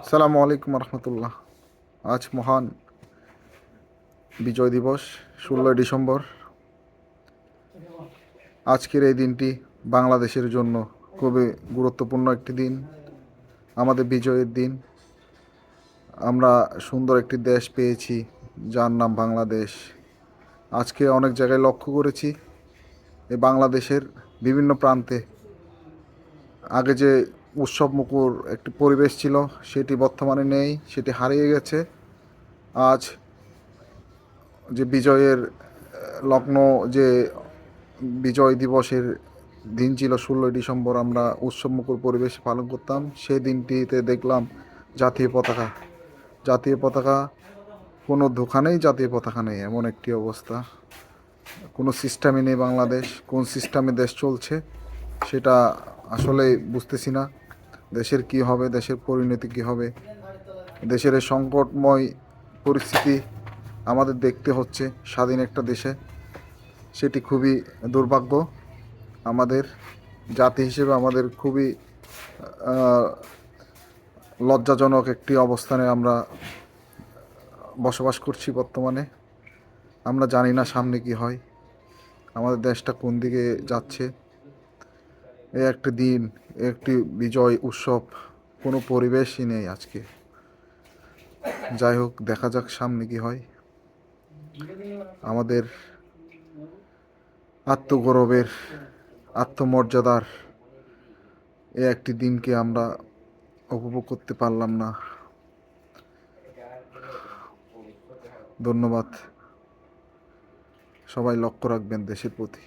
আসসালামু আলাইকুম রহমতুল্লাহ। আজ মহান বিজয় দিবস, 16ই ডিসেম্বর। আজকের এই দিনটি বাংলাদেশের জন্য খুবই গুরুত্বপূর্ণ একটি দিন, আমাদের বিজয়ের দিন। আমরা সুন্দর একটি দেশ পেয়েছি, যার নাম বাংলাদেশ। আজকে অনেক জায়গায় লক্ষ্য করেছি, এই বাংলাদেশের বিভিন্ন প্রান্তে আগে যে উৎসব মুখর একটি পরিবেশ ছিল, সেটি বর্তমানে নেই, সেটি হারিয়ে গেছে। আজ যে বিজয়ের লগ্ন, যে বিজয় দিবসের দিন ছিল 16ই ডিসেম্বর, আমরা উৎসবমুখর পরিবেশ পালন করতাম। সেই দিনটিতে দেখলাম জাতীয় পতাকা, জাতীয় পতাকা, কোনো দোকানেই জাতীয় পতাকা নেই, এমন একটি অবস্থা। কোনো সিস্টেমই নেই। বাংলাদেশ কোন সিস্টেমে দেশ চলছে সেটা আসলে বুঝতেছি না। দেশের কি হবে, দেশের পরিণতি কি হবে, দেশের এই সংকটময় পরিস্থিতি আমাদের দেখতে হচ্ছে স্বাধীন একটা দেশে। সেটি খুবই দুর্ভাগ্য। আমাদের জাতি হিসেবে আমাদের খুবই লজ্জাজনক একটি অবস্থানে আমরা বসবাস করছি বর্তমানে। আমরা জানি না সামনে কি হয়, আমাদের দেশটা কোন দিকে যাচ্ছে। এই একটি দিন, একটি বিজয় উৎসব, কোনো পরিবেশই নেই আজকে। যাই হোক, দেখা যাক সামনে কি হয়। আমাদের আত্মগৌরবের, আত্মমর্যাদার এই একটি দিনকে আমরা উপভোগ করতে পারলাম না। ধন্যবাদ। সবাই লক্ষ্য রাখবেন দেশের প্রতি।